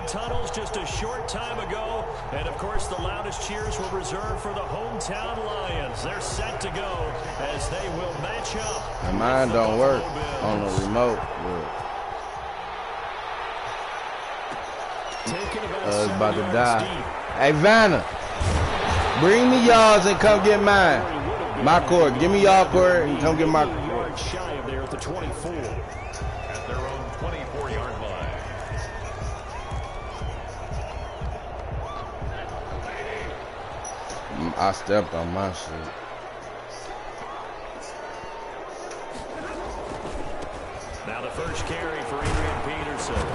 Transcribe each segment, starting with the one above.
field tunnels just a short time ago. And, of course, the loudest cheers were reserved for the hometown Lions. They're set to go as they will match up. And mine don't work on the remote. It's about to die. Hey, Vanna, bring me y'all's and come get mine. My court. Give me y'all court and come get my court. Shy of there at the 24. At their own 24-yard line. I stepped on my shit. Now the first carry for Adrian Peterson.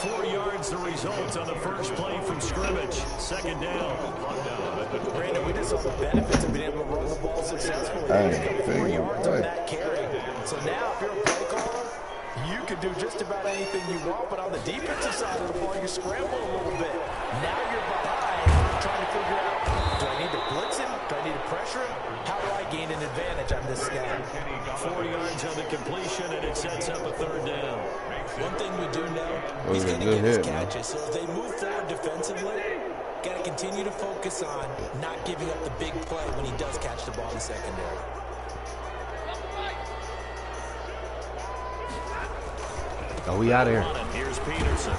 4 yards the result on the first play from scrimmage. Second down. Brandon, we just saw the benefits of being able to run the ball successfully. 4 yards on that carry. So now if you're a play caller, you can do just about anything you want, but on the defensive side of the ball, you scramble a little bit. Now you're behind, trying to figure out, do I need to blitz him? Do I need to pressure him? How do I gain an advantage on this snap? 4 yards on the completion, and it sets up a third down. One thing we do know, he's going to get his catches. So as they move forward defensively, got to continue to focus on not giving up the big play when he does catch the ball in the secondary. Oh, we out of here. Here's Peterson.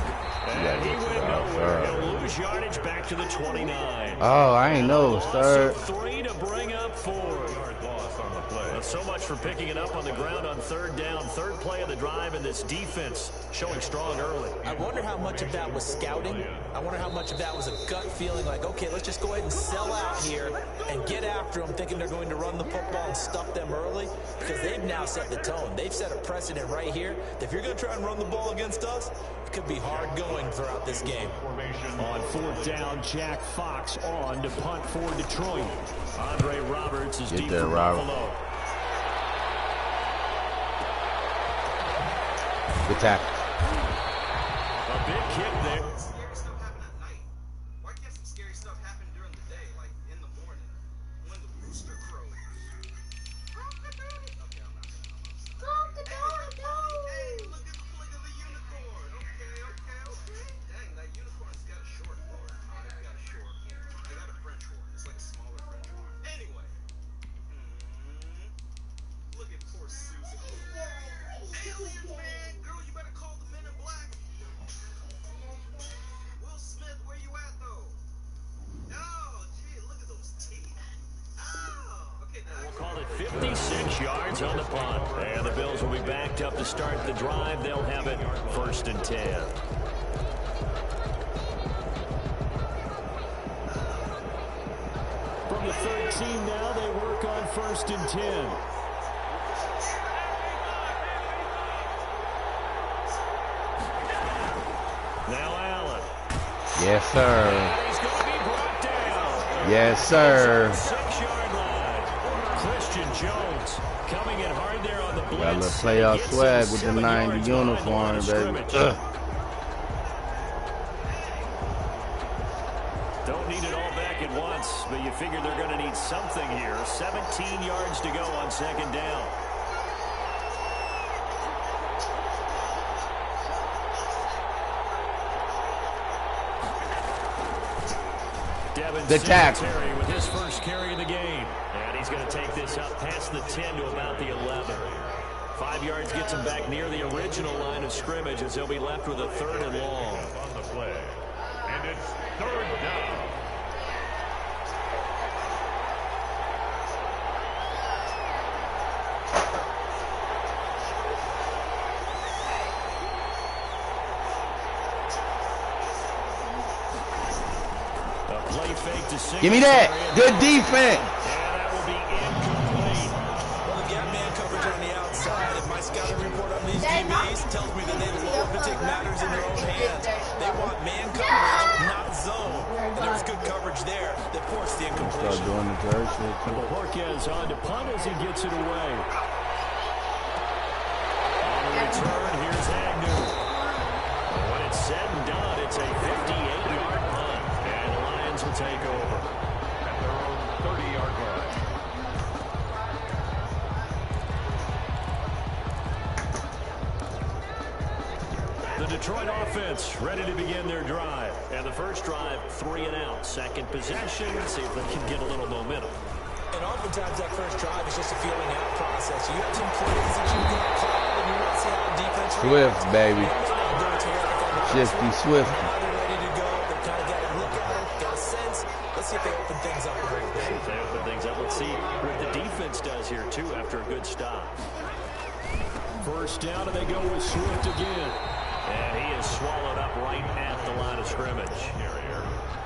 And he went nowhere. He'll lose yardage back to the 29. Oh, I ain't know. Third. 3 to bring up 4. Loss on the play. Well, so much for picking it up on the ground on third down. Third play of the drive, and this defense showing strong early. I wonder how much of that was scouting. I wonder how much of that was a gut feeling like, okay, let's just go ahead and sell out here and get after them, thinking they're going to run the football and stuff them early, because they've now set the tone. They've set a precedent right here. If you're going to try and run the ball against us, it could be hard going throughout this game. On fourth down, Jack Fox on to punt for Detroit. Andre Roberts is deep for Buffalo. Good tackle. A big kick there. Scary stuff happen at night. Why can't some scary stuff happen during the day, like in the morning, when the rooster crows? Hey, look at the flick of the unicorn. Okay. Dang, that unicorn's got a short horn. I've got a short horn. I got a French horn. It's like a smaller French horn. Anyway. Look at poor Susan. Alien man, girl, you better call the men in black. Will Smith, where you at though? Oh, gee, look at those teeth. Oh, okay. We'll call it 56 yards on the punt. And the Bills will be backed up to start the drive. They'll have it first and 10. From the 13 now, they work on first and 10. Now Allen. Yes, sir. He's going to be brought down. Yes, sir. 6-yard line. Christian Jones coming in hard there on the blitz. Got a little playoff swag with the 90 uniform, baby. Don't need it all back at once, but you figure they're going to need something here. 17 yards to go on second down. The tackle. With his first carry of the game. And he's going to take this up past the 10 to about the 11. 5 yards gets him back near the original line of scrimmage as they'll be left with a third and long. On the play. And it's third down. Give me that. Good defense. And that will be incomplete. Well, the gap man coverage on the outside, and my scouting report on these DBs tells me that they love to take matters in their own hands. They want man coverage, not zone. And there was good coverage there that forced the incompletion. Start doing the dirt shit. Bojorquez on to punt as he gets it away. On the return, here's Agnew. When it's said and done, it's a 58-yard punt. And the Lions will take over. At their own 30-yard line. The Detroit offense ready to begin their drive. And the first drive, 3 and out. Second possession, see if they can get a little momentum. And oftentimes that first drive is just a feeling out process. You have some plays that you can call, and you want to see how the defense Swift, baby. Shifty Swift. Now they're ready to go. They've kind of got a look at it, got a sense. Let's see if they open things up a little bit. If they open things up, let's see what the defense does here, too, after a good stop. First down, and they go with Swift again. And he is swallowed up right at the line of scrimmage.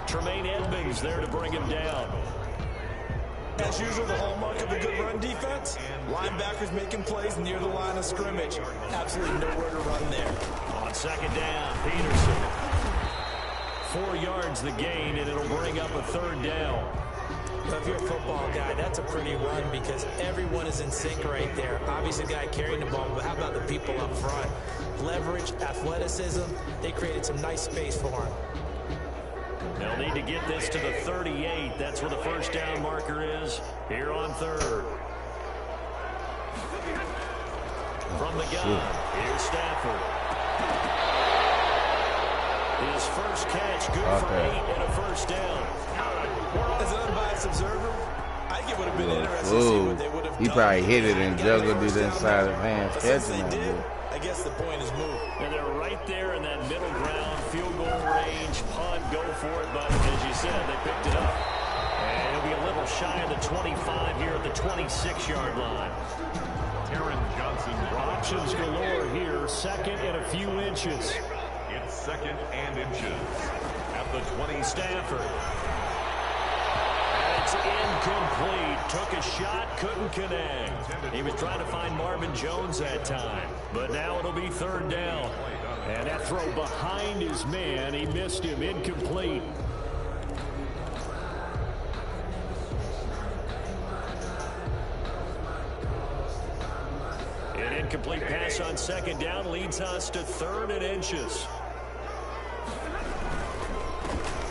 Tremaine Edmonds there to bring him down. As usual, the hallmark of a good run defense, linebackers making plays near the line of scrimmage. Absolutely nowhere to run there. On second down, Peterson. 4 yards the gain, and it'll bring up a third down. Now, if you're a football guy, that's a pretty run because everyone is in sync right there. Obviously, the guy carrying the ball, but how about the people up front? Leverage, athleticism, they created some nice space for him. They'll need to get this to the 38. That's where the first down marker is here on third. From the gun, here's Stafford. His first catch, good for 8 and a first down. As an unbiased observer, I think it would have been interesting to see what they would have done. He probably hit it and juggled it inside of hands. But since Catching they did, it. I guess the point is moved. And they're right there in that middle ground, field goal range, punt, go for it. But as you said, they picked it up. And it'll be a little shy of the 25 here at the 26-yard line. Taron Johnson. Options galore here, second and a few inches. It's second and inches. At the 20. Stafford. And it's incomplete. Took a shot, couldn't connect. He was trying to find Marvin Jones that time. But now it'll be third down. And that throw behind his man, he missed him, incomplete. An incomplete pass on second down leads us to third and inches.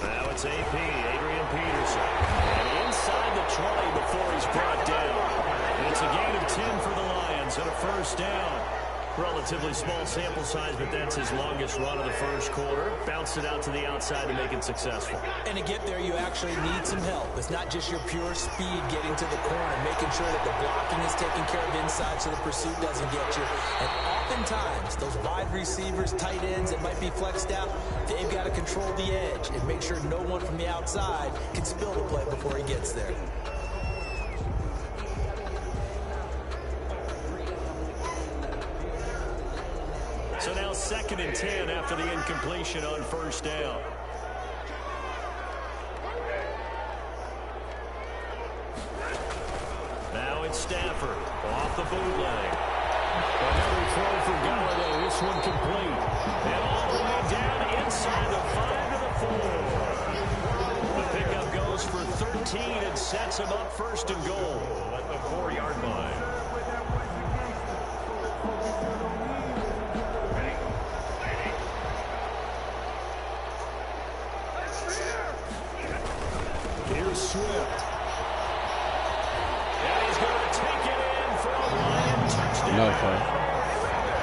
Now it's AP, Adrian Peterson. And inside the 20 before he's brought down. And it's a gain of 10 for the Lions and a first down. Relatively small sample size, but that's his longest run of the first quarter. Bounced it out to the outside to make it successful. And to get there, you actually need some help. It's not just your pure speed getting to the corner, making sure that the blocking is taken care of inside so the pursuit doesn't get you. And oftentimes, those wide receivers, tight ends that might be flexed out, they've got to control the edge and make sure no one from the outside can spill the play before he gets there. So now second and 10 after the incompletion on first down. Now it's Stafford off the bootleg. Another throw for Golladay. This one complete. And all the way down inside the 5 to the 4. The pickup goes for 13 and sets him up first and goal at the 4-yard line. Here's Swift. And he's going to take it in for a Lion touchdown. No, fun.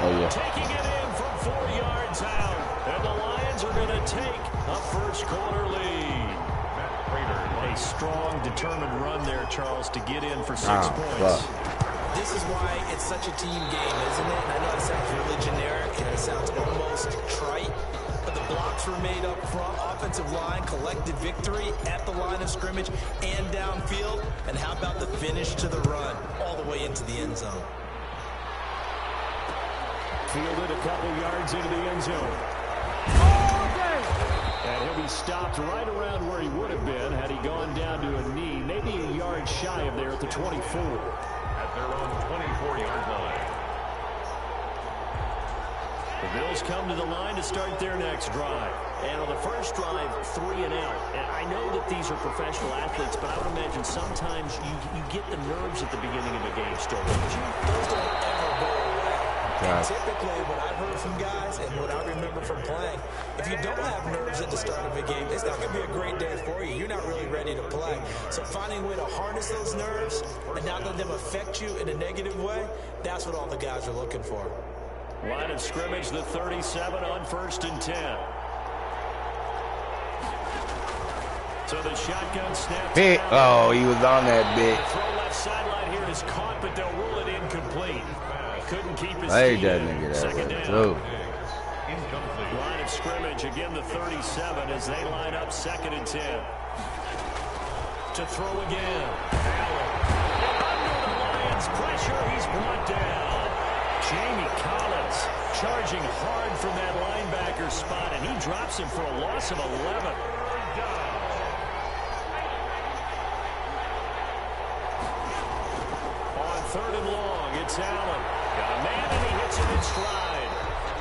Oh, yeah. Taking it in from 4 yards out. And the Lions are going to take a first quarter lead. A strong, determined run there, Charles, to get in for 6 points. Fuck. This is why it's such a team game, isn't it? And I know it sounds really generic and it sounds almost trite, but the blocks were made up front. Offensive line collected victory at the line of scrimmage and downfield. And how about the finish to the run all the way into the end zone? Fielded a couple yards into the end zone. And he'll be stopped right around where he would have been had he gone down to a knee, maybe a yard shy of there at the 24. At their own 24-yard line. The Bills come to the line to start their next drive. And on the first drive, 3 and out. And I know that these are professional athletes, but I would imagine sometimes you get the nerves at the beginning of a game still, don't you? Those don't ever go away. And typically, what I've heard from guys and what I remember from playing, if you don't have nerves at the start of a game, it's not going to be a great day for you. You're not really ready to play. So finding a way to harness those nerves and not let them affect you in a negative way, that's what all the guys are looking for. Line of scrimmage, the 37 on 1st and 10. So the shotgun snap. Oh, he was on that bit. The throw left sideline here is caught, but they'll rule it incomplete. Couldn't keep his Hey, feet that in. nigga, Second that down. too. Line of scrimmage, again the 37 as they line up 2nd and 10. To throw again. Allen. Under the Lions' pressure, he's brought down. Jamie Collins charging hard from that linebacker spot, and he drops him for a loss of 11. On 3rd and long, it's Allen. Got a man, and he hits it in stride.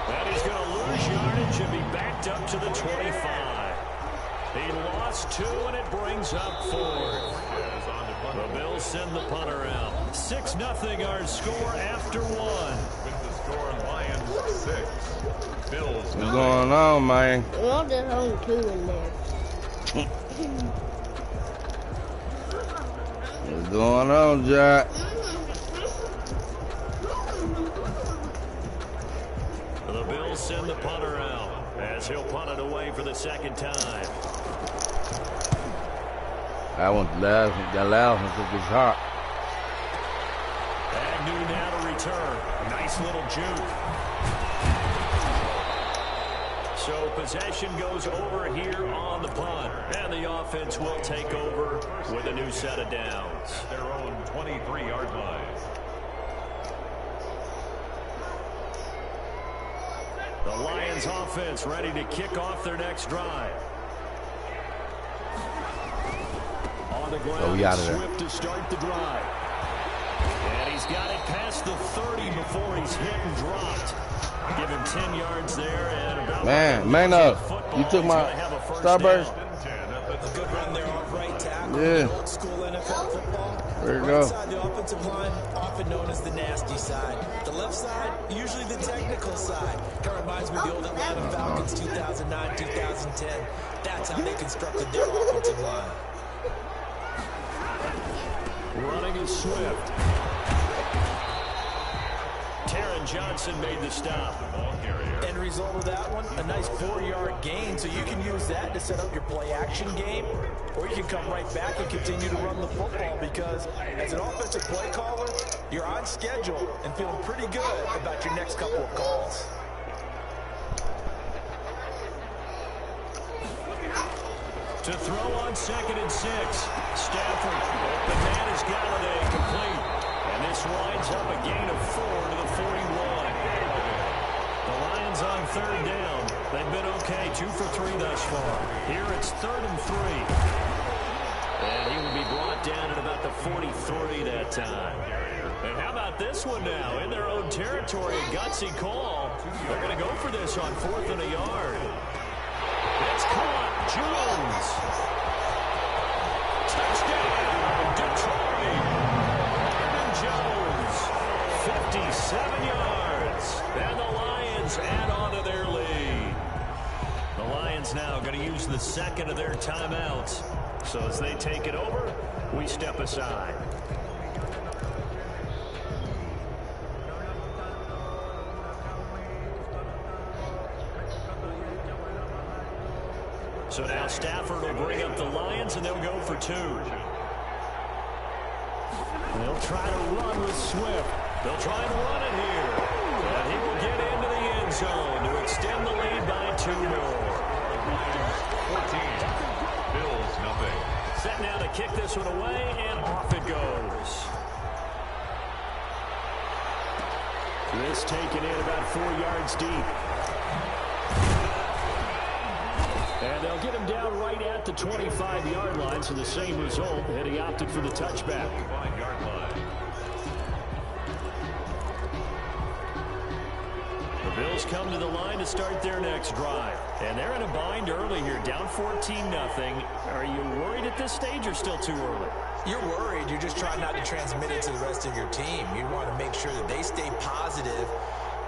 And he's going to lose yardage and be backed up to the 25. He lost 2, and it brings up 4th. The Bills send the punter out. 6-0 our score after 1. With the score, Lions 6, Bills 9. What's going on, man? Well, there's only 2 in there. What's going on, Jack? The Bills send the punter out as he'll punt it away for the 2nd time. That one's loud. That loud one took his heart. Agnew now to return. A nice little juke. So possession goes over here on the punt. And the offense will take over with a new set of downs. At their own 23-yard line. The Lions offense ready to kick off their next drive. On the ground, Oh, we out of there. Swift to start the drive. And he's got it past the 30 before he's hit and dropped. Give him 10 yards there and about... Man up. You took my Starburst? A good run there off right tackle. Yeah. Old school NFL football. There you The go. right side, the offensive line, often known as the nasty side. The left side, usually the technical side. Kind of reminds me of the old Atlanta Falcons 2009, 2010. That's how they constructed their offensive line. Running is Swift. Taron Johnson made the stop. End result of that one, a nice 4-yard gain, so you can use that to set up your play-action game, or you can come right back and continue to run the football because as an offensive play caller, you're on schedule and feeling pretty good about your next couple of calls. To throw on 2nd and 6. Stafford. The man is Galladay, complete. And this winds up a gain of 4 to the 41. The Lions on 3rd down. They've been okay, 2 for 3 thus far. Here it's 3rd and 3. And he will be brought down at about the 43 that time. And how about this one now? In their own territory, a gutsy call. They're going to go for this on 4th and a yard. It's caught. Jones. Touchdown, Detroit. Marvin Jones, 57 yards. And the Lions add on to their lead. The Lions now going to use the 2nd of their timeouts. So as they take it over, we step aside. So now Stafford will bring up the Lions, and they'll go for 2. They'll try to run with Swift. They'll try and run it here. And he will get into the end zone to extend the lead by 2 more. 14, Bills 0. Set now to kick this one away, and off it goes. This taken in about 4 yards deep. And they'll get him down right at the 25-yard line, so the same result, and he opted for the touchback. 5-yard line. The Bills come to the line to start their next drive. And they're in a bind early here, down 14-0. Are you worried at this stage or still too early? You're worried. You're just trying not to transmit it to the rest of your team. You want to make sure that they stay positive.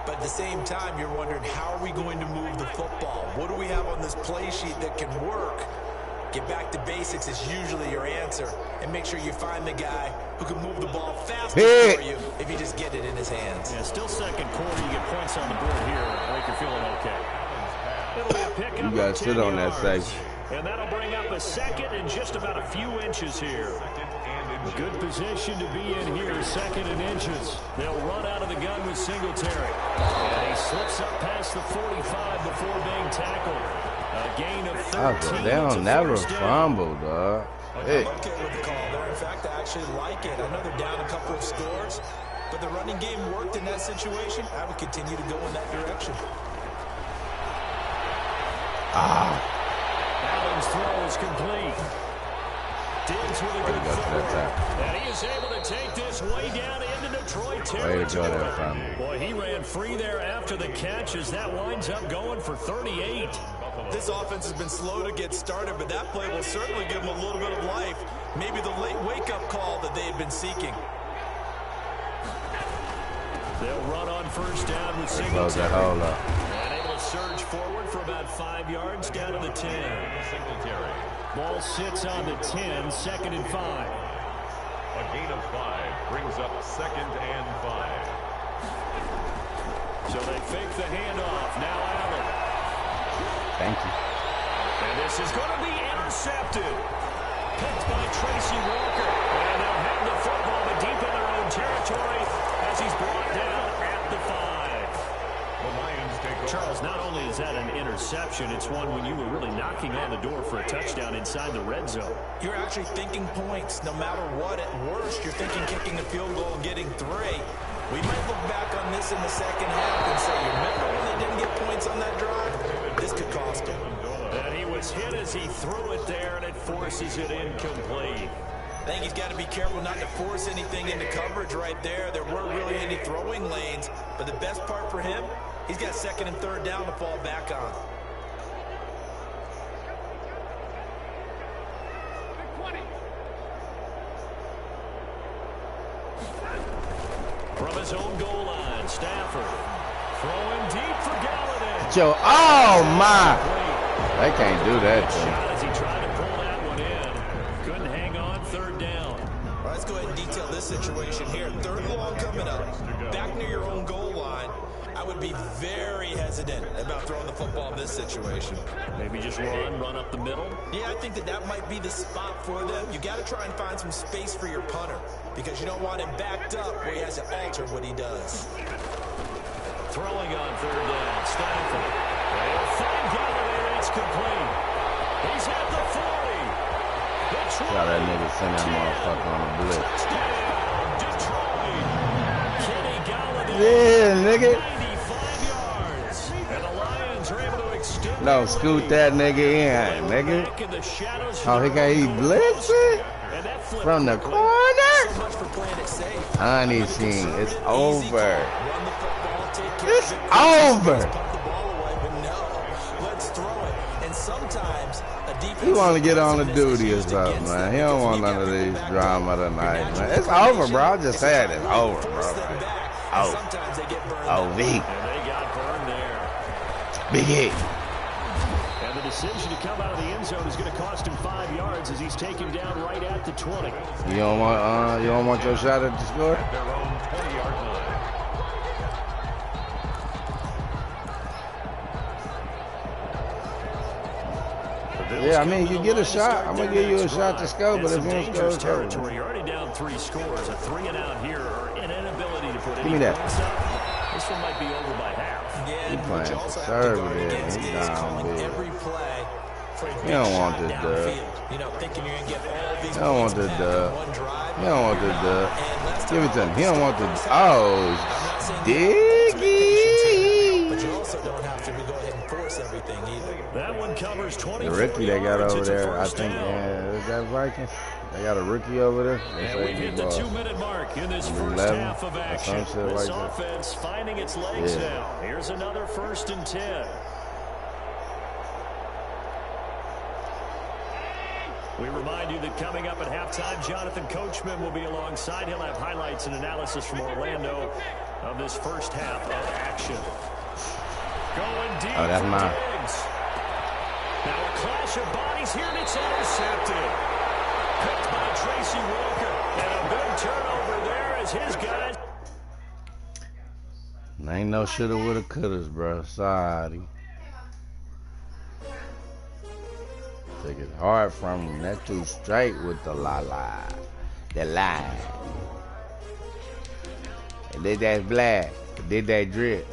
But at the same time, you're wondering, how are we going to move the football? What do we have on this play sheet that can work? Get back to basics is usually your answer. And make sure you find the guy who can move the ball faster for you if you just get it in his hands. Yeah, still second quarter. You get points on the board here. I think you're feeling okay. It'll be a pickup. You got to sit on that section. And that'll bring up a second and just about a few inches here. A good position to be in here, second and inches. They'll run out of the gun with Singletary. And he slips up past the 45 before being tackled. A gain of 13. They don't never fumble, dog. Hey. I'm okay with the call there. In fact, I actually like it. I know they're down a couple of scores, but the running game worked in that situation. I would continue to go in that direction. Allen's throw is complete. Diggs with a good throw. And he is able to take this way down into Detroit territory. Way to go there, family. Boy, he ran free there after the catch as that winds up going for 38. This offense has been slow to get started, but that play will certainly give them a little bit of life. Maybe the late wake-up call that they had been seeking. They'll run on first down with Close Singletary. that hole up. And able to surge forward for about 5 yards down to the 10. Singletary. Ball sits on the 10, second and 5. A gain of 5 brings up 2nd and 5. So they fake the handoff. Now Allen. Thank you. And this is going to be intercepted. Picked by Tracy Walker. And they'll have the football, but deep in their own territory as he's brought down at the 5. The Lions take over. Charles, not only is that an interception, it's one when you were really knocking on the door for a touchdown inside the red zone. You're actually thinking points. No matter what, at worst, you're thinking kicking a field goal and getting 3. We might look back on this in the second half and say, you remember when they didn't get points on that drive? This could cost him. And he was hit as he threw it there, and it forces it incomplete. I think he's got to be careful not to force anything into coverage right there. There weren't really any throwing lanes, but the best part for him, he's got 2nd and 3rd down to fall back on. From his own goal line, Stafford throwing deep for Galladay. Joe, oh my! They can't do that to him. Shot as he tried to pull that one in. Couldn't hang on, 3rd down. All right, let's go ahead and detail this situation here. 3rd and long coming up. Back near your own goal line. I would be very hesitant about throwing the football in this situation. Maybe just run up the middle. Yeah, I think that might be the spot for them. You got to try and find some space for your punter because you don't want him backed up where he has to alter what he does. Throwing on 3rd down, Stafford. They'll find Galladay, and it's complete. He's at the 40. Got that nigga send that motherfucker on the blitz. Touchdown, Detroit. Kenny Galladay. Yeah, nigga. 95 yards. And the Lions are able to extend. No, scoot that nigga in, nigga. Back in the shadows Oh, he got he blitzing and that flip from the So corner. much for playing it safe. Honey, scene, it's Easy over. call. Run the football, take care It's of it. over. Pump the ball away, but no. Let's throw it. And sometimes a defense. He want to get on the duty or something, man. He don't want none of these drama tonight, man. It's over, bro. I just said it's over, bro. Oh, Sometimes they get burned. oh, V, And they got burned there. big hit. And the decision to come out of the end zone is going to cost him 5 yards as he's taken down right at the 20. You don't want your shot at the score? Their own 20-yard line. Yeah, I mean, you get a shot. I'm gonna give you a shot to score, but if you don't score, it's over. territory. You're already down 3 scores. A 3 and out here, or an inability to put Give any me that. points up. This one might be over by half. Yeah, He and playing what you also have to conservative. guard against He is down calling big. every play for a You big don't shot want this dub. downfield. You know, thinking you're gonna get all these You don't want points this back in dub. one drive. He don't want this dub. And last Give it to time him. He don't want the. I'm not Oh, saying you have ultimate patience here, Diggy. but you also don't have to go ahead and force everything either. That one covers 20. The rookie they got over there, I First think, down. is that Vikings? They got a rookie over there. They And say we've he hit the lost. 2-minute mark in this Number first 11, half of or action. some shit This like that. offense finding its legs Yeah. now. Here's another 1st and 10. We remind you that coming up at halftime, Jonathan Coachman will be alongside. He'll have highlights and analysis from Orlando of this first half of action. Going deep Oh, that's for mine. Diggs. Now a clash of bodies here, and it's intercepted. Picked by Tracy Walker. And a big turnover there as his guys. Ain't no shoulda, woulda, couldas, bro. Sorry. Take it hard from him. That's too straight with the la-la. The line. And did that black. Did that drip.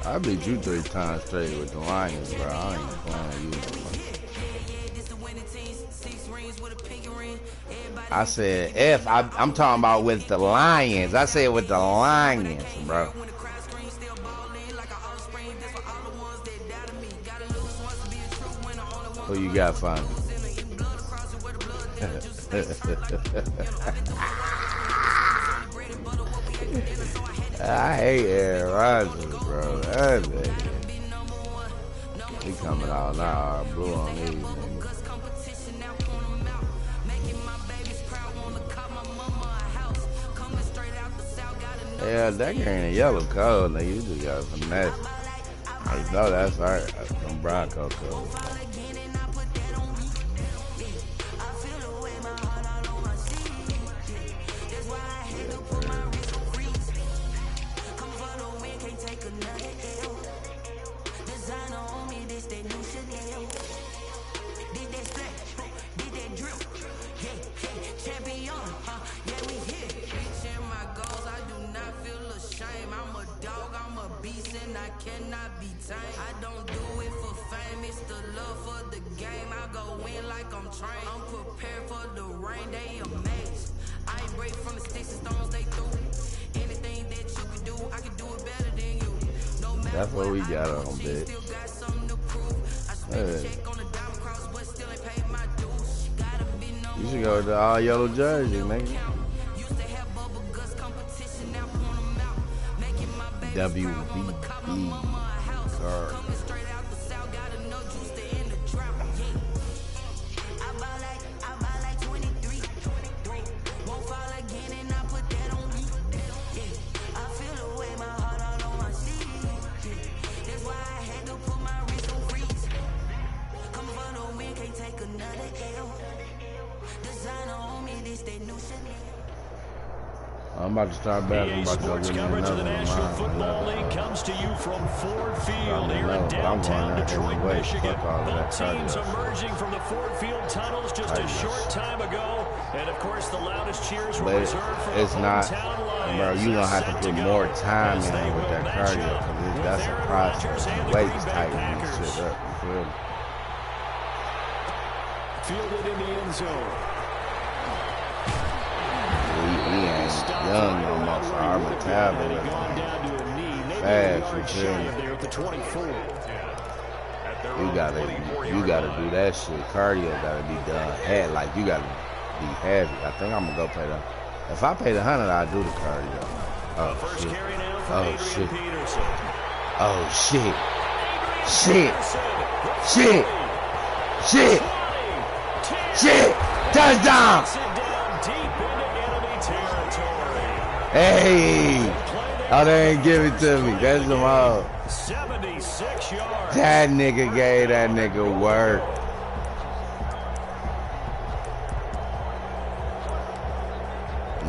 I beat you 3 times straight with the Lions, bro. I ain't playing you. I said F. I'm talking about with the Lions. I said with the Lions, bro. Who you got, fun? I hate Aaron Rodgers, bro. That nigga. He coming out now, blue on these niggas. Yeah, that green and yellow cold, nigga. You just got some nasty. I know that's right. That's some Bronco cold. That's what we got on, bitch. Hey. You should go with the all yellow jersey, nigga. WBB card. I'm about to start battling about Sports coverage of the National Football League comes to you from Ford Field here in downtown Detroit, Michigan. Both teams emerging from the Ford Field tunnels just a short time ago. And, of course, the loudest cheers were reserved for the hometown Lions. Bro, you're going to have to put more time in with that cardio. Because that's a process. Weight's tightening this shit up. You feel me? Fielded in the end zone. He ain't young no more, so our metabolism fast, you feel me? You gotta do that shit. Cardio gotta be done. Like you gotta be heavy. I think I'm gonna go pay the. If I pay the $100, I do the cardio. Oh shit. Oh shit. Oh shit. Shit. Shit. Shit. Shit. Touchdown. Hey! Oh, they ain't give it to me. That's the all. 76 yards. That nigga gave that nigga work.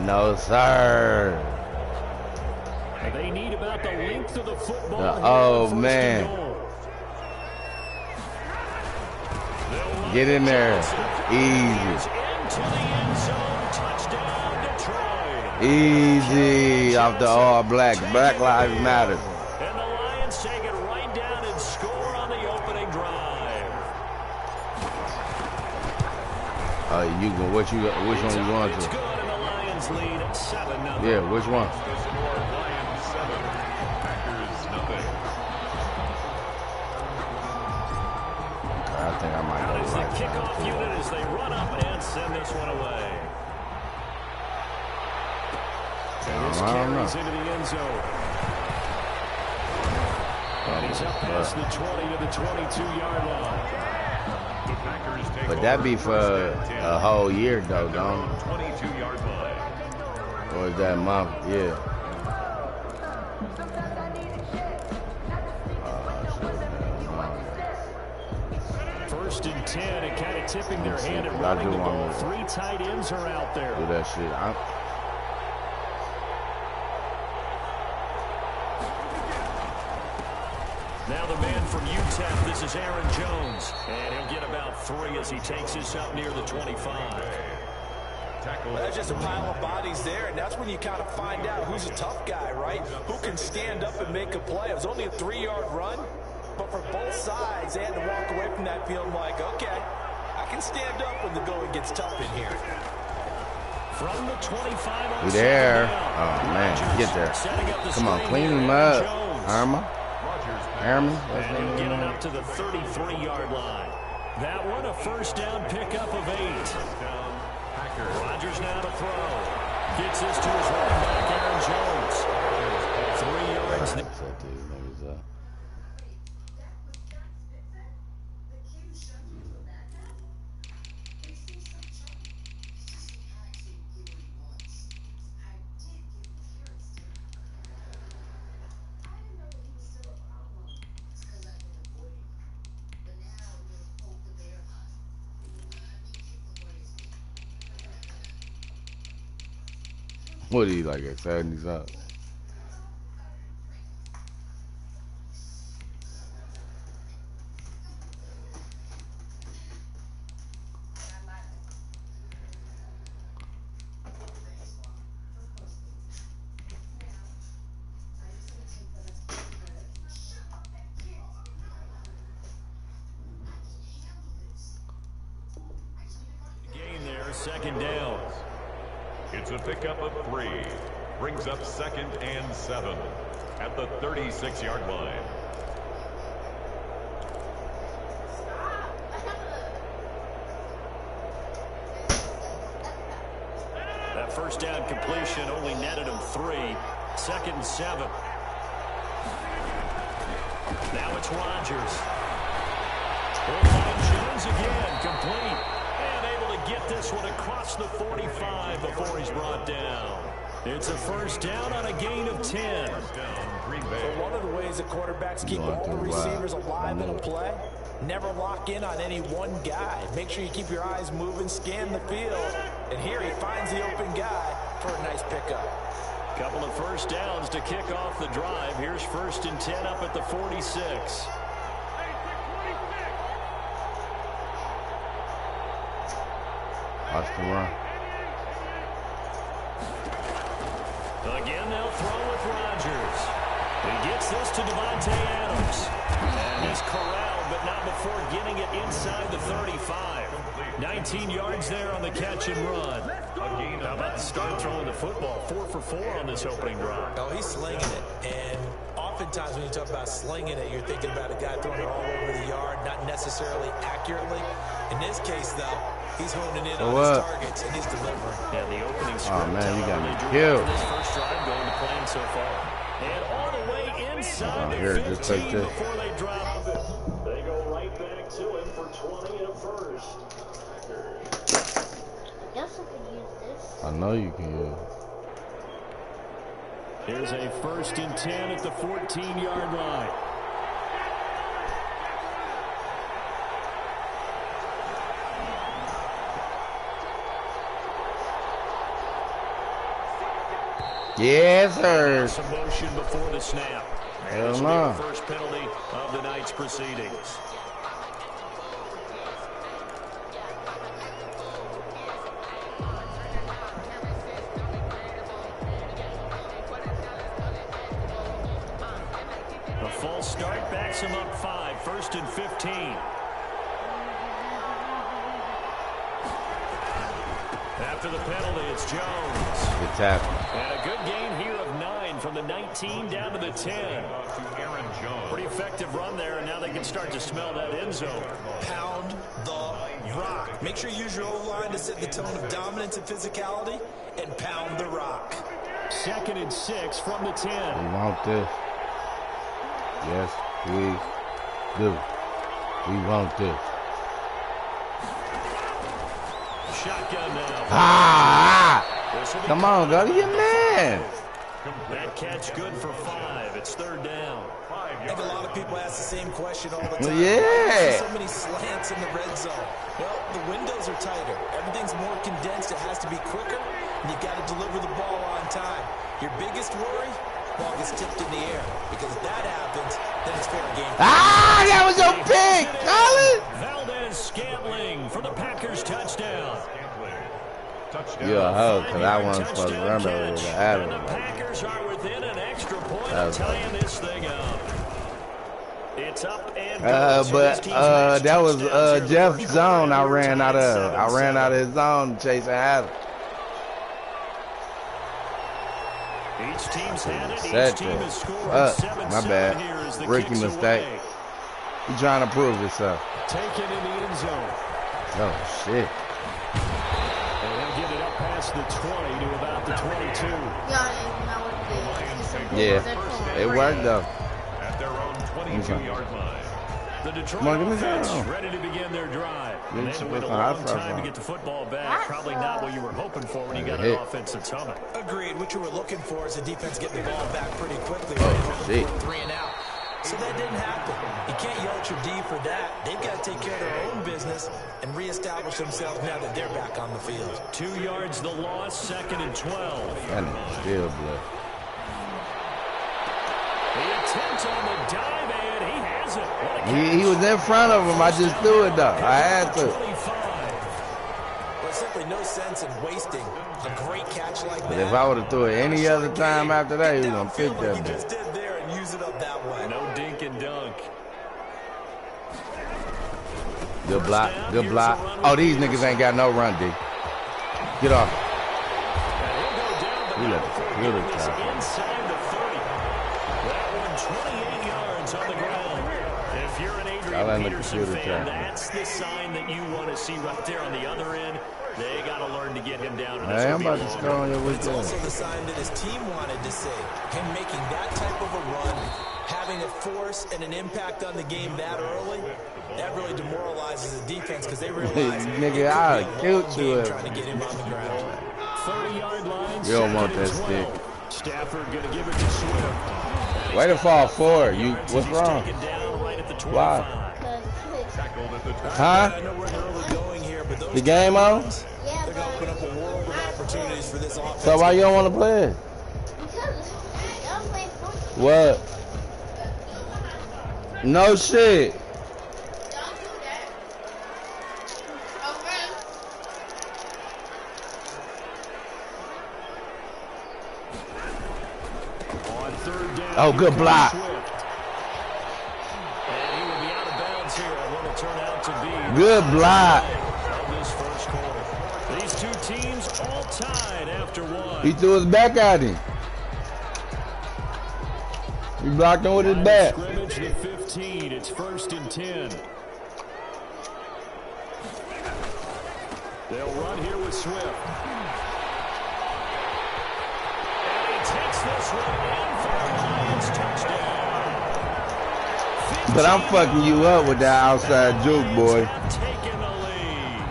No, sir. They need about the length of the football. Oh, man. Get in there. Easy. Easy off the all black. Black Lives Matter. And the Lions take it right down and score on the opening drive. You can which one you going to? It's good, and the Lions lead 7-0. Yeah, which one? Lions 7, Packers nothing. I think I might go As the right kickoff side. unit as they run up and send this one away. And this carries into the end zone. And he's up past the 20 to the 22-yard line. The Packers take But that be for a whole year, though, don't it? 22-yard line. Or is that month? Yeah. First and 10, and kind of tipping their hand at running the ball. 3 tight ends are out there. Do that shit. Now the man from UTEP, this is Aaron Jones. And he'll get about 3 as he takes this up near the 25. That's just a pile of bodies there, and that's when you kind of find out who's a tough guy, right? Who can stand up and make a play. It was only a 3-yard run, but for both sides, they had to walk away from that field like, okay, I can stand up when the going gets tough in here. From the 25 on we there. Oh, man. Get there. Come on, clean him up. Herman. And he'll get it up to the 33-yard line. That one, a first down pickup of 8. Rodgers now to throw. Gets this to his running back, Aaron Jones. 3 yards. What are you like at 70s up? Gain there, second down. It's a pickup of 3. Brings up 2nd and 7 at the 36-yard line. That first down completion only netted him 3. 2nd and 7. Now it's Rodgers. Jones again, complete. And able to get this one across the 45 before he's brought down. It's a first down on a gain of 10. So one of the ways the quarterbacks keep all the receivers alive in a play, never lock in on any one guy. Make sure you keep your eyes moving, scan the field. And here he finds the open guy for a nice pickup. Couple of first downs to kick off the drive. Here's 1st and 10 up at the 46. Watch the run. Again, they'll throw with Rodgers. He gets this to Devontae Adams. And he's corralled, but not before getting it inside the 35. 19 yards there on the catch and run. How about the start throwing the football? 4 for 4 on this opening drive. Oh, he's slinging it. And oftentimes when you talk about slinging it, you're thinking about a guy throwing it all over the yard, not necessarily accurately. In this case, though, he's honing in on his targets, and he's delivering. Yeah, the opening script. Oh, man, you got me killed. This first drive going to plan so far. And all the way inside the 15 before they drop it. They go right back to him for 20 and a first. I guess I could use this. I know you can. Here's a 1st and 10 at the 14-yard line. Yes, sir. Some motion before the snap. Hell no. First penalty of the night's proceedings. A false start backs him up 5. 1st and 15. After the penalty, it's Jones. Good tackle. And a good gain here of 9 from the 19 down to the 10. Pretty effective run there, and now they can start to smell that end zone. Pound the rock. Make sure you use your O-line to set the tone of dominance and physicality, and pound the rock. 2nd and 6 from the 10. We want this. Yes, we do. We want this. Shotgun now. Come on, go to your man. That catch good for 5. It's 3rd down. I think a lot of people ask the same question all the time. Yeah. So many slants in the red zone. Well, the windows are tighter. Everything's more condensed. It has to be quicker, and you've got to deliver the ball on time. Your biggest worry, ball gets tipped in the air. Because if that happens, then it's fair game. That was your pick, Colin. Valdez-Scantling for the Packers touchdown. You're a hoe, because I wasn't supposed to run over with Adam. And the Packers are within an extra point of tying this thing up. It's up and but that was Jeff's zone I ran out of. I ran out of his zone chasing Adam. Each team's had it. Each team has scored. My bad. Rookie mistake. He's trying to prove himself. Taken in the end zone. Oh, shit. And he'll get it up past the 20 to about the 22. Yeah, it worked though. At their own 22-yard line. The Detroit offense ready to begin their drive. They had to wait a long time to get the football back. Probably not what you were hoping for when you got an offensive tunnel. Agreed. What you were looking for is the defense getting the ball back pretty quickly. Shit. 3 and out. So that didn't happen. You can't yell at your D for that. They've got to take care of their own business and reestablish themselves now that they're back on the field. 2 yards the loss, 2nd and 12. That nigga still blood. The attempt on the dive, and he has it. He was in front of him. I just threw it though. I had to. There's simply no sense in wasting a great catch like that. But if I would have threw it any other time after that, he was gonna pick that He bitch. just did there and use it up that way. No dink and dunk. Good block. Good block. Oh, these niggas ain't got no run, D. Get off. We let the computer try. Inside the 30. That one 28 yards on the ground. If you're an Adrian Peterson fan, that's the sign that you want to see right there on the other end. They got to learn to get him down. Hey, I'm about to score on your It's weekend. also the sign that his team wanted to see. Him making that type of a run, having a force and an impact on the game that early, that really demoralizes the defense because they realize Nigga, I'll kill you. trying to get him on the ground. 30-yard line. You don't want that stick. Stafford going to give it to Swift. Way to fall forward. You, what's wrong? Why? Huh? I know we're early going here, but those The game on? they're going to open up a world of opportunities for this offense. So why you don't want to play it? What? No shit. On 3rd down. Oh, good block. And he will be out of bounds here on what will turn out to be Good block. of this first quarter. These two teams all tied after one. He threw his back at him. He blocked him with his back. Scrimmage to 15. It's 1st and 10. They'll run here with Swift. And he takes this one in for a Lions touchdown. But I'm fucking you up with that outside juke, boy. Taking the lead.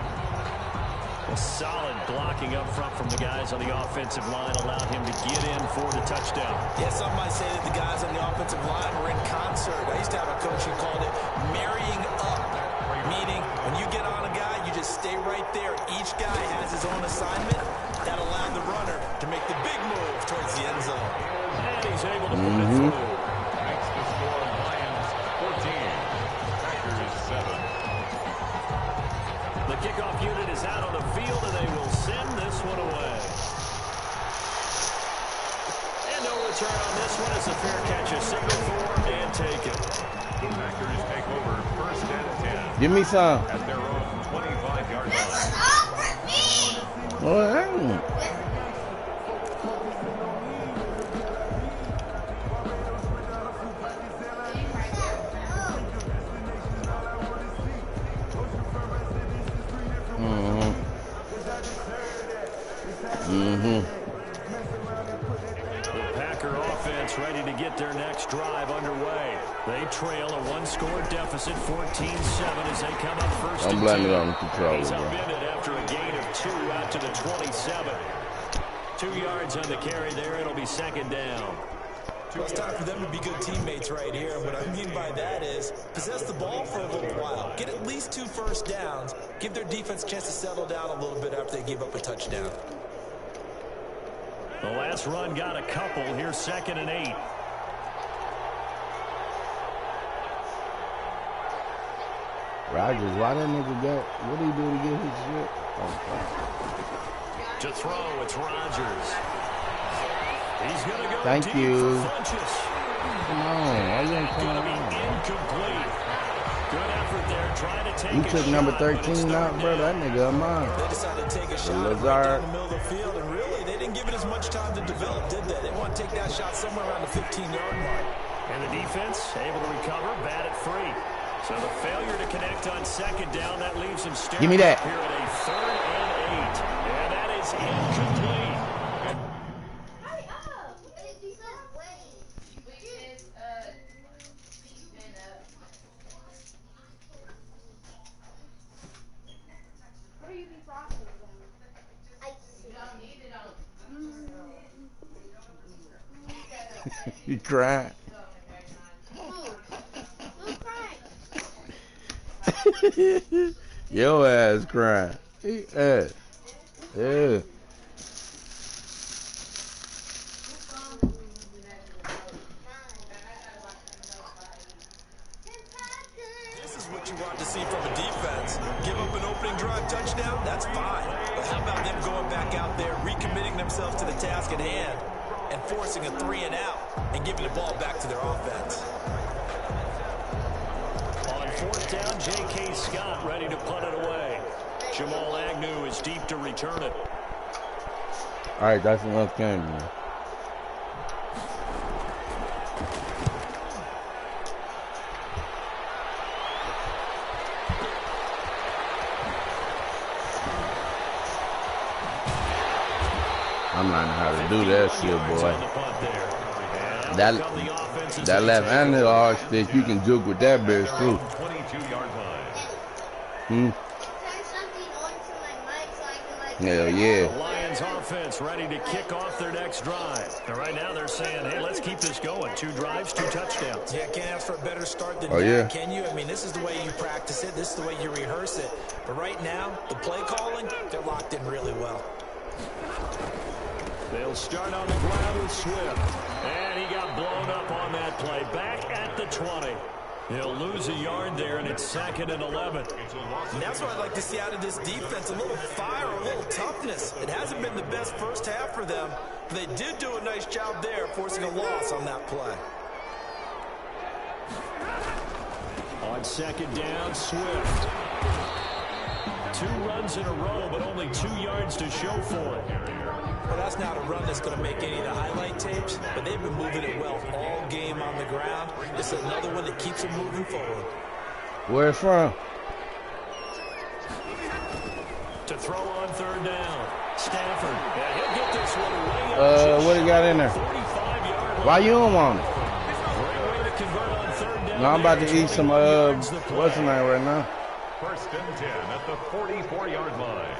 A solid blocking up front from the guys on the offensive line allowed him to get in for the touchdown. Yeah, some might say that the guys on the offensive line were in concert. I used to have a coach who called it marrying up, meaning when you get on a guy, you just stay right there. Each guy has his own assignment. That allowed the runner to make the big move towards the end zone. And he's able to put it through. Makes the score Lions 14, Packers 7. The kickoff unit is out on the field, and they will send this one away. And no return on this one. It's a fair catch, a single for and take it. The Packers take over 1st and 10 Give me some. at their own 25-yard line. Well, dang. Packer offense ready to get their next drive underway. They trail a one-score deficit, 14-7, as they come up first. I'm blaming it on the controller. He's upended after a gain of 2 out to the 27. 2 yards on the carry there. It'll be second down. Well, it's time for them to be good teammates right here. What I mean by that is possess the ball for a little while. Get at least 2 first downs. Give their defense a chance to settle down a little bit after they give up a touchdown. The last run got a couple. Here's 2nd and 8. Rodgers, why that nigga got, what did he do to get his shit? To throw, it's Rodgers. He's going to go Thank deep you. for Funchess. Come on, why you ain't Going coming to be on? incomplete. Good effort there, trying to take You a took shot, number but it's 13 out, third bro. down. That nigga of mine. They decided to take a shot Lazard. right down the middle of the field, and really, they didn't give it as much time to develop, did they? They want to take that shot somewhere around the 15-yard mark. And the defense able to recover, bat it free. So the failure to connect on 2nd down, that leaves him staring Give me that. here at a 3rd and 8. And that is incomplete. Hurry up! He says wait. What are you be talking about? I see. You don't need it on. You crying? Who's crying? Your ass crying. Yeah. Yeah. This is what you want to see from a defense. Give up an opening drive touchdown, that's fine. But how about them going back out there, recommitting themselves to the task at hand, and forcing a 3-and-out, and giving the ball back to their offense. On 4th down, J.K. Scott ready to punt it away. Jamal Agnew is deep to return it. All right, that's enough game, man. I'm learning how to do that shit, boy. That left analog stick, you can juke with that bitch too. 22-yard line. Turn something onto my mic so I can Hell The yeah. Lions offense ready to kick off their next drive. And right now they're saying, hey, let's keep this going. 2 drives, 2 touchdowns. Yeah, can't ask for a better start than Oh, that, yeah. can you? I mean, this is the way you practice it. This is the way you rehearse it. But right now, the play calling, they're locked in really well. They'll start on the ground with Swift. And he got blown up on that play. Back at the 20. He'll lose a yard there, and it's 2nd and 11. And that's what I'd like to see out of this defense, a little fire, a little toughness. It hasn't been the best first half for them, but they did do a nice job there, forcing a loss on that play. On 2nd down, Swift. 2 runs in a row, but only 2 yards to show for it. Well, that's not a run that's going to make any of the highlight tapes, but they've been moving it well all game on the ground. It's another one that keeps them moving forward. Where it from? To throw on 3rd down. Stafford. Yeah, he'll get this one away. What he got in there? 45-yard line. Why you don't want it? Great way to convert on 3rd down. No, I'm about there. to eat some, Yards the play. what's the name right now? 1st and 10 at the 44-yard line.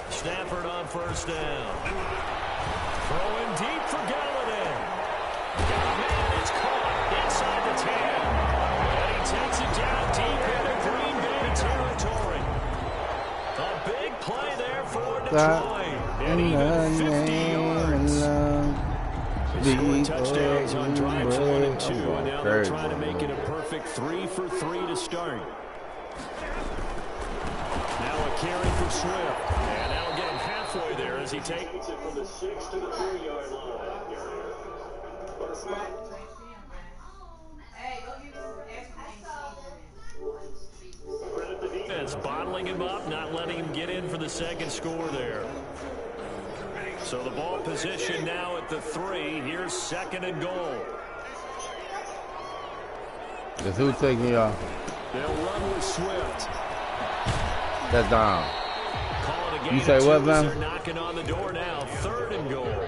Stafford on 1st down. Throwing deep for Galladay. Man, it's caught inside the 10. And he takes it down deep into Green Bay territory. A big play there for Detroit. And even 50 yards. Scoring touchdowns on drives 1 and 2. And now they're trying to make it a perfect 3 for 3 to start. Now a carry for Swift. And that'll get him halfway there as he takes it from the 6 to the 3-yard line. Defense bottling him up, not letting him get in for the 2nd score there. So the ball position now at the 3. Here's 2nd and goal. Guess who's taking y'all? They'll run with Swift. That's down. Call it a gain You say of 2 what, as man? they're knocking on the door now. 3rd and goal.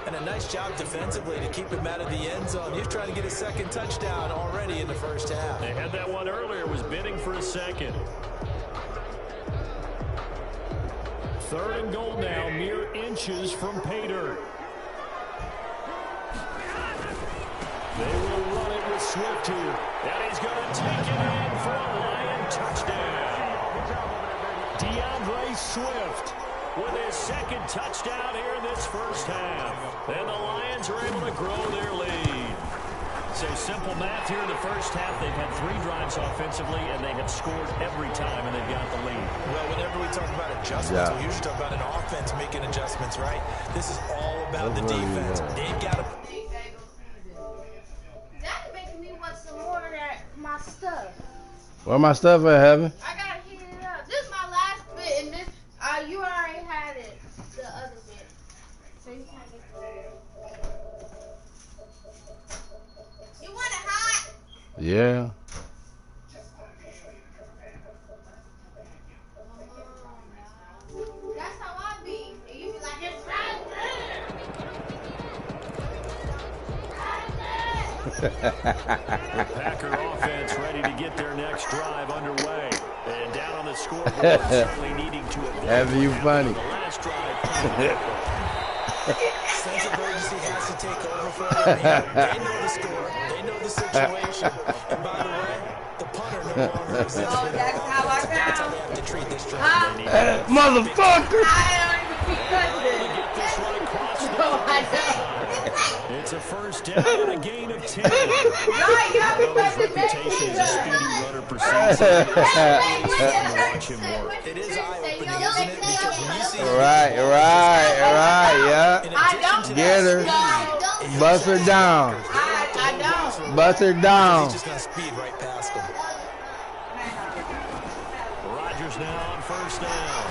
And a nice job defensively to keep him out of the end zone. He was trying to get a second touchdown already in the first half. They had that one earlier, was bidding for a second. 3rd and goal now, mere inches from pay dirt. They will run it with Swift here. And he's going to take it in for a Lion touchdown. DeAndre Swift with his second touchdown here in this first half. And the Lions are able to grow their lead. So simple math here in the first half. They've had 3 drives offensively, and they have scored every time, and they've got the lead. Well, whenever we talk about adjustments, we usually talk about an offense making adjustments, right? This is all about the defense. They've got to... That's making me want some more of that, my stuff. Where my stuff at, Heaven? I gotta heat it up. This is my last bit, and this, you already had it, the other bit. So you can't get the bit. You want it hot? Yeah. That's how I be. And you be like, it's right there. Packer offense ready to get their next drive underway. And down on the scoreboard, certainly needing to avoid Have you funny? the last drive. Sense of urgency has to take over for them. They know the score. They know the situation. And by the way, the punter no longer exists. Oh, that's how I That's how count. they have to treat this drive. Motherfucker! I don't even be touching. Get this one across the No, I don't. It's a first down and a gain of 10. No, y'all be His touching reputation as a speedy me. runner precedes him. It's fun to watch him work. It is eye-opening, isn't it? Because when you see Right, yeah. in I addition don't. to Get that, her. No, Bust her down. I don't. Bust her down. he's just going to speed right past him. Rodgers now on first down.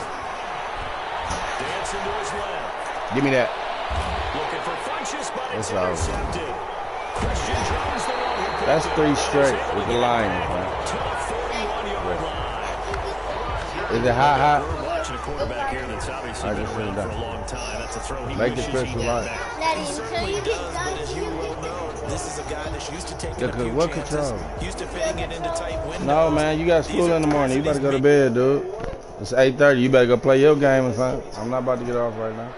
Dancing to his left. Give me that. Looking for Funchess, but it's That's all. intercepted. Christian Jones, the one who picked That's it 3 up. straight He's able with to the get Lions, back man. to the 41-yard line. Is it hot? We're watching a quarterback here that's obviously I been just around put it for a down. long time. That's a throw he Make the wishes he crystal had light. back. Daddy, He until certainly you does, get but done, as you you well know, this is a guy that's used to taking Yeah, a 'cause few what chances, control? used to fitting it into tight windows. No, man, you got school These are in the morning. You passes better go to he's bed, dude. It's 8:30. You better go play your game or something. I'm not about to get off right now.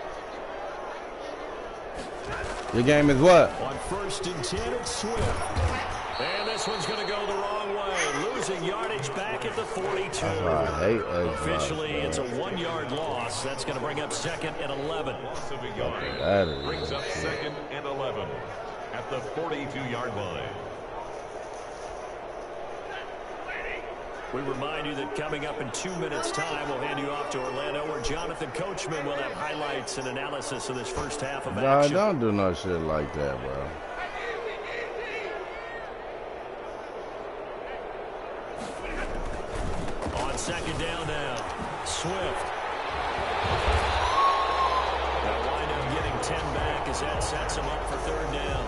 Your game is what? On first and 10, it's Swift. And this one's going to go the wrong way. Losing yardage back at the 42. That's why I hate edge Officially, rush, it's a 1-yard loss. That's going to bring up 2nd and 11. Loss of a yard. That is Brings up bullshit. 2nd and 11 at the 42-yard line. We remind you that coming up in 2 minutes' time, we'll hand you off to Orlando, where Jonathan Coachman will have highlights and analysis of this first half of No, action. don't do no shit like that, bro. On second down now, Swift. They'll wind up getting 10 back as that sets him up for 3rd down.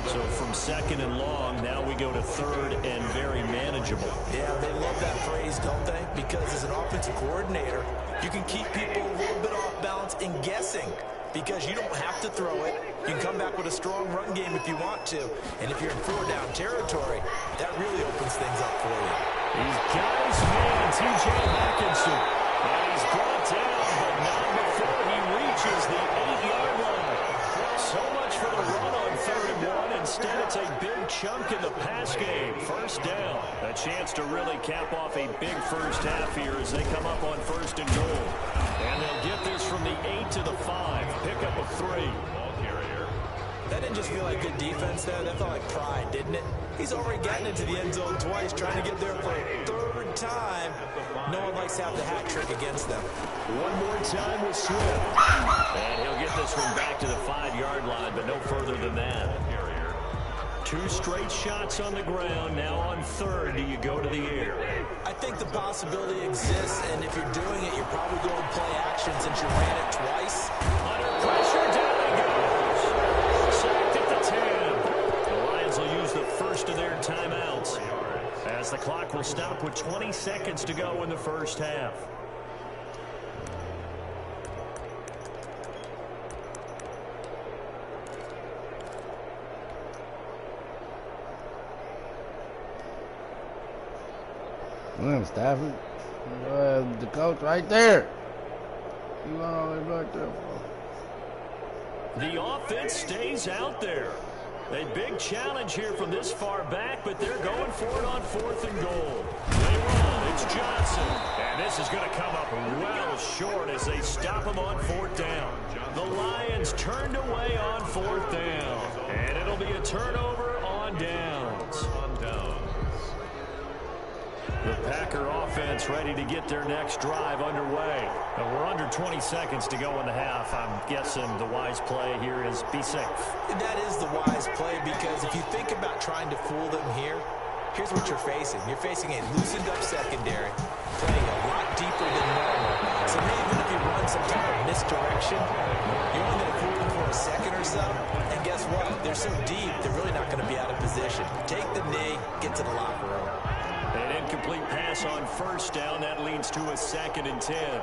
So from 2nd and long, now we go to 3rd and very manageable. Yeah, they love that phrase, don't they? Because as an offensive coordinator, you can keep people a little bit off balance and guessing because you don't have to throw it. You can come back with a strong run game if you want to. And if you're in 4-down territory, that really opens things up for you. He's got his man, T.J. Hawkinson. And he's brought down, but not before he reaches the 8-yard line. So much for the run on 3rd and 1. Instead, it's a big chunk in the pass game. First down. A chance to really cap off a big first half here as they come up on 1st and goal. And they'll get this from the 8 to the 5. Pickup of 3. Ball carrier. That didn't just feel like good defense there. That felt like pride, didn't it? He's already gotten into the end zone twice, trying to get there for a 3rd time. No one likes to have the hat trick against them. One more time with Swift. And he'll get this one back to the 5-yard line, but no further than that. 2 straight shots on the ground. Now on 3rd, do you go to the air? I think the possibility exists, and if you're doing it, you're probably going play action since you ran it twice. Under pressure, down he goes. Sacked at the 10. The Lions will use the first of their timeouts as the clock will stop with 20 seconds to go in the first half. Stafford. The coach right there. You want all that right there, bro. The offense stays out there. A big challenge here from this far back, but they're going for it on 4th and goal. They run. It's Johnson. And this is going to come up well short as they stop him on 4th down. The Lions turned away on 4th down. And it'll be a turnover on downs. The Packer offense ready to get their next drive underway. And we're under 20 seconds to go in the half. I'm guessing the wise play here is be safe. That is the wise play, because if you think about trying to fool them here, here's what you're facing. You're facing a loosened up secondary, playing a lot deeper than normal. So even if you run some kind of misdirection, you're only going to fool them for a second or so. And guess what? They're so deep, they're really not going to be out of position. Take the knee, get to the locker room. An incomplete pass on 1st down. That leads to a 2nd and 10.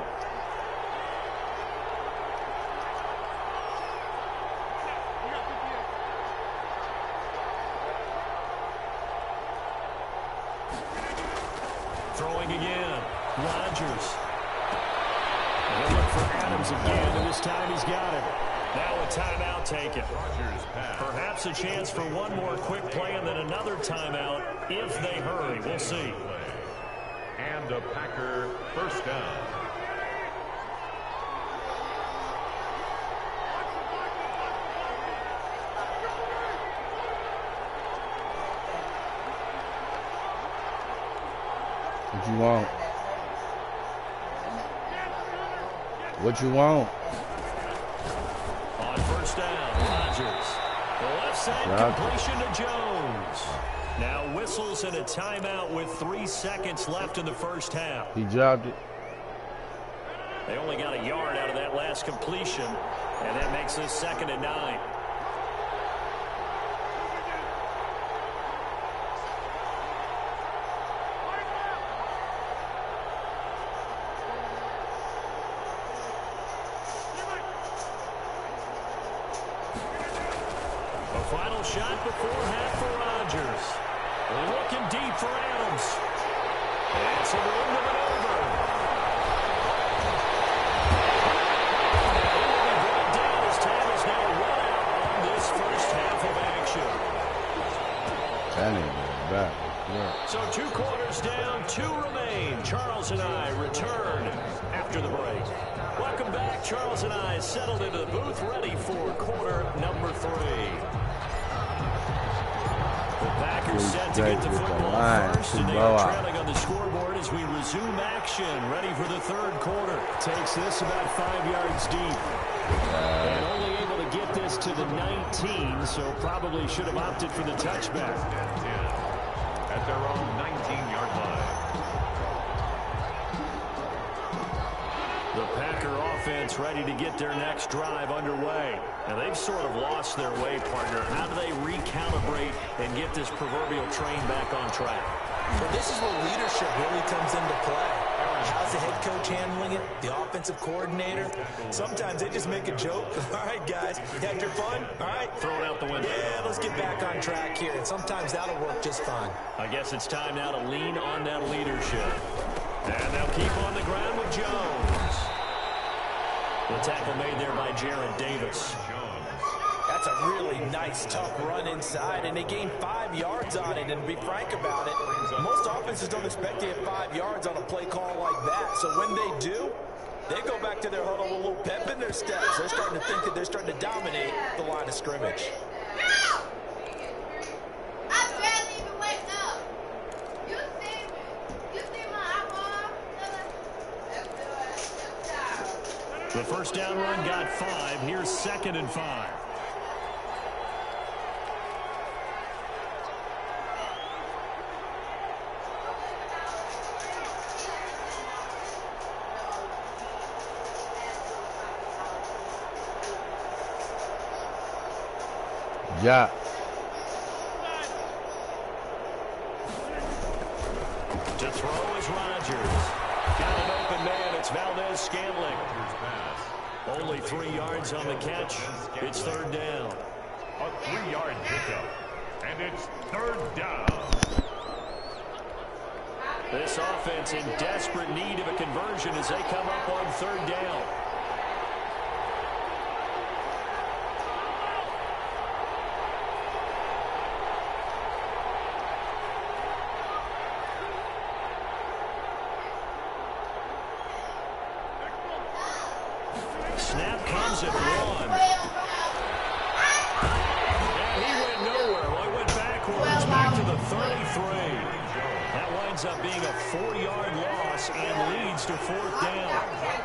Throwing again. Rodgers. He'll look for Adams again, and this time he's got it. Now a timeout taken. Perhaps a chance for one more quick play and then another timeout if they hurry. We'll see. And a Packer 1st down. What you want? What you want? On 1st down, Rodgers. The left side completion to Jones. Now whistles and a timeout with 3 seconds left in the 1st half. He dropped it. They only got a yard out of that last completion, and that makes this 2nd and 9. Final shot before half for Rodgers. Looking deep for Adams. It's a room to maneuver. He will be brought down as time is now run out on this 1st half of action. Back. Yeah. So 2 quarters down, 2 remain. Charles and I return after the break. Welcome back. Charles and I settled into the booth, ready for quarter number 3. The Packers set to get the football first, and they are trailing on the scoreboard as we resume action, ready for the 3rd quarter. Takes this about 5 yards deep. And only able to get this to the 19, so probably should have opted for the touchback. At their own 19-yard line. The Packer offense ready to get their next drive underway. Now, they've sort of lost their way, partner. How do they recalibrate and get this proverbial train back on track? Well, this is where leadership really comes into play. How's the head coach handling it? The offensive coordinator? Sometimes they just make a joke. All right, guys, you had your fun? All right. Throw it out the window. Yeah, let's get back on track here. And sometimes that'll work just fine. I guess it's time now to lean on that leadership. And they'll keep on the ground with Jones. The tackle made there by Jared Davis. That's a really nice, tough run inside, and they gained 5 yards on it. And to be frank about it, most offenses don't expect to get 5 yards on a play call like that. So when they do, they go back to their huddle with a little pep in their steps. They're starting to think that they're starting to dominate the line of scrimmage. I barely even wake up. You see me. You see my eyeball? The 1st down run got 5. Here's 2nd and 5. Yeah. To throw is Rodgers. Got an open man. It's Valdez-Scantling. Only 3 yards on the catch. It's 3rd down. A 3-yard pickup. And it's 3rd down. This offense in desperate need of a conversion as they come up on third down. Snap comes at 1. And he went nowhere. Well, he went backwards, back to the 33. That winds up being a 4-yard loss and leads to fourth down.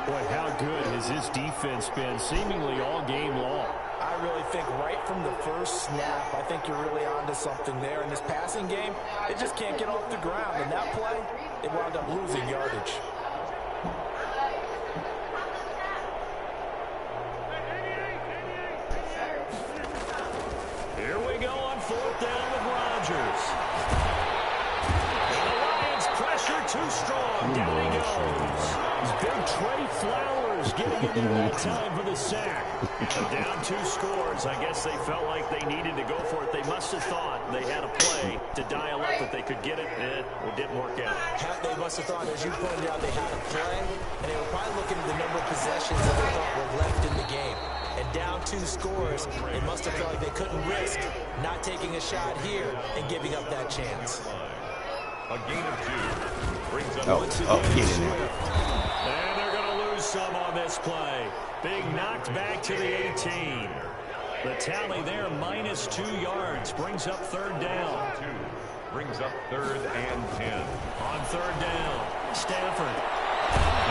Boy, how good has this defense been seemingly all game long? I really think right from the first snap, I think you're really onto something there. In this passing game, it just can't get off the ground. And that play, it wound up losing yardage. Here we go on fourth down with Rodgers. And the Lions pressure too strong. Down he goes. It's big Trey Flowers getting into that time for the sack. So down 2 scores. I guess they felt like they needed to go for it. They must have thought they had a play to dial up that they could get it. It didn't work out. They must have thought, as you pointed out, they had a play, and they were probably looking at the number of possessions that they thought were left in the game. And down 2 scores, they must have felt like they couldn't risk not taking a shot here and giving up that chance. A gain of 2 brings up get in there. And they're going to lose some on this play. Being knocked back to the 18. The tally there, -2 yards, brings up third down. 2 brings up 3rd and 10. On third down, Stafford.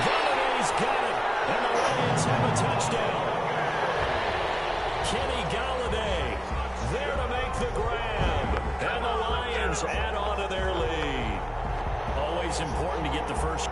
Galladay's got it, and the Lions have a touchdown. Kenny Galladay there to make the grab, and the Lions add on to their lead. Always important to get the first